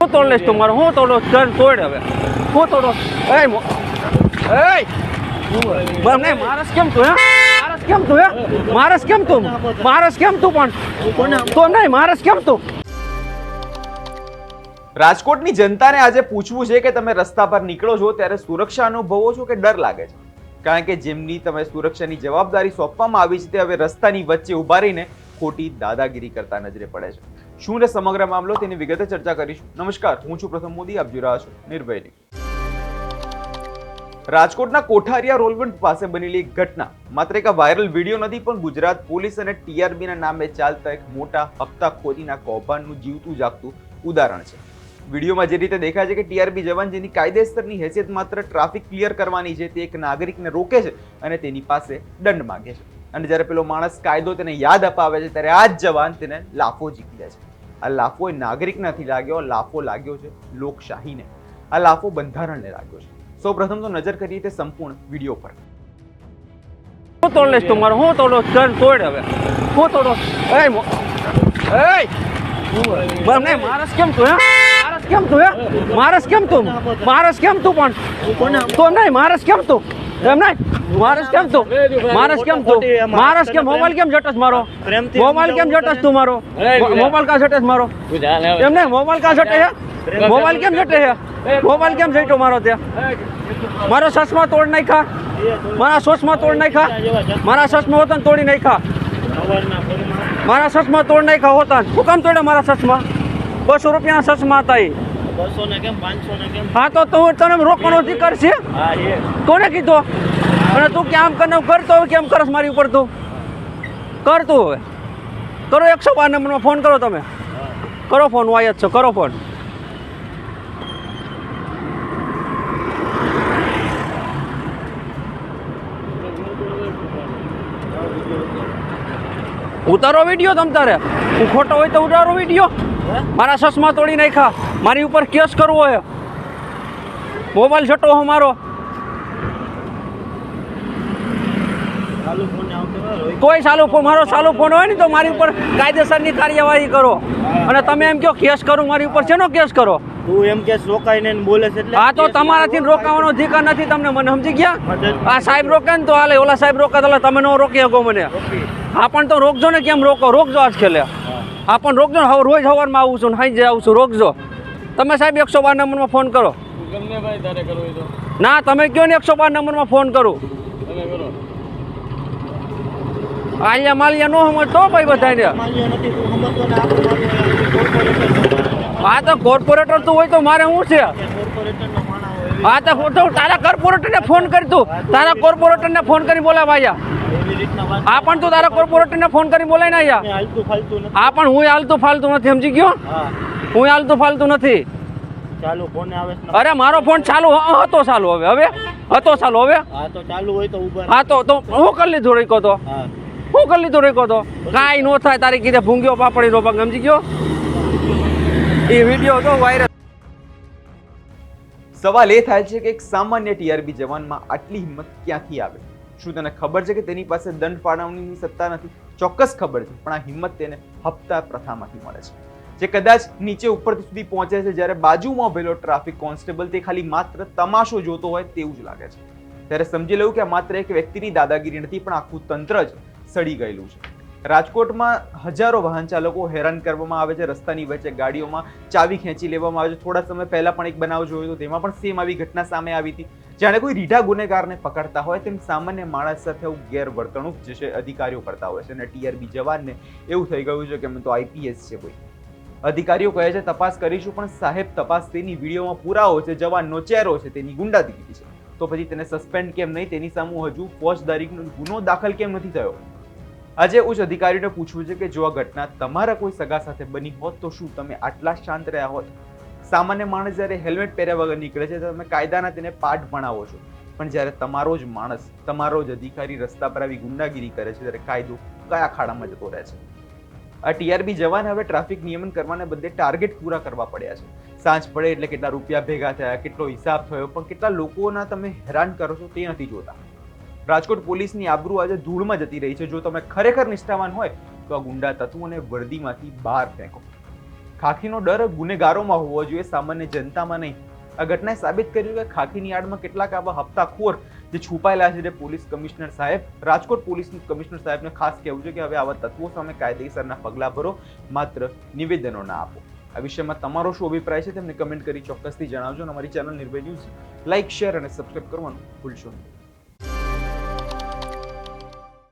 હું તોડ લઈશ તમારો, હું તોડો તોડ હવે, હું તોડો નહીં મારસ કેમ તું હે, મારસ કેમ તું હે, મારસ કેમ તું, મારસ કેમ તું પણ તો નહીં મારસ કેમ તું. રાજકોટની જનતાને આજે પૂછવું છે કે તમે રસ્તા પર નીકળો છો ત્યારે સુરક્ષા અનુભવો છો કે ડર લાગે છે? કારણ કે જેમની તમે સુરક્ષાની જવાબદારી સોંપવામાં આવી છે તે હવે રસ્તાની વચ્ચે ઉભા રહીને ખોટી દાદાગીરી કરતા નજરે પડે છે. શું ને સમગ્ર મામલો તેની વિગતે ચર્ચા કરીશું. નમસ્કાર, હું છું પ્રથમ મોદી, આપ જોઈ રહ્યા છો નિર્ભય ન્યૂઝ. રાજકોટના કોઠારિયા રોલવંટ પાસે બનેલી એક ઘટના માત્ર એક વાયરલ વિડીયો નથી, પણ ગુજરાત પોલીસ અને ટીઆરબી ના નામે ચાલતા એક મોટા હપ્તાખોરીના કૌભાંડનું જીવતું જાગતું ઉદાહરણ છે. વિડીયોમાં જે રીતે દેખાય છે કે ટીઆરબી જવાન જેની કાયદેસરની હેસિયત માત્ર ટ્રાફિક ક્લિયર કરવાની છે, તે એક નાગરિકને રોકે છે અને તેની પાસે દંડ માંગે છે. અને જ્યારે પેલો માણસ કાયદો તેને યાદ અપાવે છે ત્યારે આ જ જવાન તેને લાફો ઝીકી લે છે. આ લાફો એ નાગરિક નથી લાગ્યો, લાફો લાગ્યો છે લોકશાહીને. આ લાફો બંધારણને લાગ્યો છે. સૌપ્રથમ તો નજર કરીએ તે સંપૂર્ણ વિડીયો પર. હું તોડ લઈશ તમારો, હું તોડો તોડ હવે, હું તોડો નહીં મારસ કેમ તું હે, મારસ કેમ તું હે, મારસ કેમ તું, મારસ કેમ તું પણ તો નહીં મારસ કેમ તું એમ નહીં મારસ કેમ તું, મારસ કેમ તું, મારસ કેમ મોબાઈલ કેમ જટસ મારો, મોબાઈલ કેમ જટસ તું મારો, મોબાઈલ કા જટસ મારો એમ નહીં મોબાઈલ કા જટે હે, મોબાઈલ કેમ જટે હે, મોબાઈલ કેમ જઈતો મારો ત્યાં, મારો ચશ્મા તોડ નાખ્યા, મારા ચશ્મા તોડ નાખ્યા, મારા ચશ્મા હોતા તોડી નાખ્યા, મારા ચશ્મા તોડ નાખ્યા હોતા. શું કામ તોડ્યા મારા ચશ્મા? 200 રૂપિયાના ચશ્મા હતા એ. 200 ને કેમ 500 ને કેમ? હા તો તું તને રોકવાનો અધિકાર છે. કોને કીધો? અને તું કેમ કરતો હોય, કેમ કરસ મારી ઉપર? તું કરતું હવે કરો. 112 નંબરમાં ફોન કરો, તમે કરો ફોન, વાય જ છો, કરો ફોન. ઉતારો વિડીયો તમ તારે, હું ખોટો હોય તો ઉતારો વિડીયો. મારા ચશ્મા તોડી નાખ્યા, મારી ઉપર કેસ કરવો હોય, મોબાઈલ છટો મારો તોય ચાલુ ફોન, મારો ચાલુ ફોન હોય ને તો મારી ઉપર કાયદેસરની કાર્યવાહી કરો. અને તમે એમ કહો કેસ કરું, મારી ઉપર શેનો કેસ કરો? તું એમ કે રોકાઈને બોલે છે એટલે? હા તો તમારાથી રોકાવાનો અધિકાર નથી તમને, મને સમજી ગયા? આ સાહેબ રોકે ને તો હાલે, ઓલા સાહેબ રોકે તો તમે ન રોકી શકો મને. હા પણ તો રોકજો ને, કેમ રોકો? રોકજો આજ ખેલે. હા પણ રોકજો ને, હવે રોજ સવારમાં આવું છું ને સાંજે આવું છું, રોકજો. તમે સાહેબ 112 નંબરમાં ફોન કરો. ના તમે કયો ને 112 નંબરમાં ફોન કરું. આલિયા માલિયા નો સમજતો ભાઈ બધાને. હા તો કોર્પોરેટર તું હોય તો મારે શું છે? હા તો તારા કોર્પોરેટરને ફોન કરી, તું તારા કોર્પોરેટરને ફોન કરી બોલાવ આયા. હા પણ તું તારા કોર્પોરેટરને ફોન કરી બોલાય ને આયા. હા પણ હું હાલતું ફાલતું નથી, સમજી ગયો? હું હાલતું ફાલતું નથી. ચાલુ ફોન આવે છે. અરે મારો ફોન ચાલુ હતો, ચાલુ હવે હવે હતો ચાલુ હવે. હા તો ચાલુ હોય તો ઉભા. હા તો હું કરી લીધું રેકો તો, હું કરી લીધું રેકો તો કાંઈ નો થાય. તારી કીધે ભૂંગ્યો પાપડી નો પગ, સમજી ગયો? એ વિડીયો તો વાયરલ. સવાલ એ થાય છે કે એક સામાન્ય ટીઆરબી જવાનમાં આટલી હિંમત ક્યાંથી આવે? શું તને ખબર છે કે તેની પાસે દંડ ફાળવણીની સત્તા નથી? ચોક્કસ ખબર છે, પણ આ હિંમત તેને હપ્તા પ્રથામાંથી મળે છે, જે કદાચ નીચે ઉપરથી સુધી પહોંચે છે. જ્યારે બાજુમાં ઉભેલો ટ્રાફિક કોન્સ્ટેબલ તે ખાલી માત્ર તમાશો જોતો હોય તેવું જ લાગે છે. ત્યારે સમજી લેવું કે આ માત્ર એક વ્યક્તિની દાદાગીરી નથી, પણ આખું તંત્ર જ સડી ગયેલું છે. રાજકોટમાં હજારો વાહન ચાલકો હેરાન કરવામાં આવે છે. રસ્તાની વચ્ચે ગાડીઓમાં ચાવી ખેંચી લેવામાં આવે છે. થોડા સમય પહેલા પણ એક બનાવ જોયો હતો, તેમાં પણ સેમ આવી ઘટના સામે આવી હતી. જાણે કોઈ રીઢા ગુનેગારને પકડતા હોય તેમ સામાન્ય માણસ સાથે આવું ગેરવર્તણૂક જે છે અધિકારીઓ કરતા હોય છે. અને ટીઆરબી જવાનને એવું થઈ ગયું છે કે અમે તો આઈપીએસ છે કોઈ. અધિકારીઓ કહે છે તપાસ કરીશું, પણ સાહેબ તપાસ તેની વિડીયોમાં પુરાવો છે, જવાનનો ચહેરો છે, તેની ગુંડાગીરી છે. તો પછી તેને સસ્પેન્ડ કેમ નહીં? તેની સામે હજુ ફોજદારીનો ગુનો દાખલ કેમ નથી થયો? આજે ઉચ્ચ અધિકારીઓને પૂછવું છે કે જો આ ઘટના તમારા કોઈ સગા સાથે બની હોત તો શું તમે આટલા શાંત રહ્યા હોત? સામાન્ય માણસ જ્યારે હેલ્મેટ પહેર્યા વગર નીકળે છે તમે કાયદાના તેને પાઠ ભણાવો છો, પણ જ્યારે તમારો જ માણસ, તમારો જ અધિકારી રસ્તા પર આવી ગુંડાગીરી કરે છે ત્યારે કાયદો કયા ખાડામાં જતો રહે છે? આ ટીઆરબી જવાન હવે ટ્રાફિક નિયમન કરવાને બદલે ટાર્ગેટ પૂરા કરવા પડ્યા છે. સાંજ પડે એટલે કેટલા રૂપિયા ભેગા થયા, કેટલો હિસાબ થયો, પણ કેટલા લોકોના તમે હેરાન કરો છો તે નથી જોતા. રાજકોટ પોલીસની આબરૂ આજે ધૂળમાં જતી રહી છે. જો તમે ખરેખર નિષ્ઠાવાન હોય તો આ ગુંડા તત્વોને વર્દીમાંથી બહાર ફેંકો. ખાખીનો ડર ગુનેગારોમાં હોવો જોઈએ, સામાન્ય જનતામાં નહીં. આ ઘટનાએ સાબિત કર્યું કે ખાખીની આડમાં કેટલાક આવા હપ્તાખોર જે છુપાયેલા છે. પોલીસ કમિશનર સાહેબ, રાજકોટ પોલીસ કમિશનર સાહેબને ખાસ કહેવું છે કે હવે આવા તત્વો સામે કાયદેસરના પગલાં ભરો, માત્ર નિવેદનો ના આપો. આ વિષયમાં તમારો શું અભિપ્રાય છે તેમને કમેન્ટ કરી ચોક્કસથી જણાવજો. અને અમારી ચેનલ નિર્ભય ન્યૂઝ લાઇક, શેર અને સબસ્ક્રાઇબ કરવાનું ભૂલશો નહીં.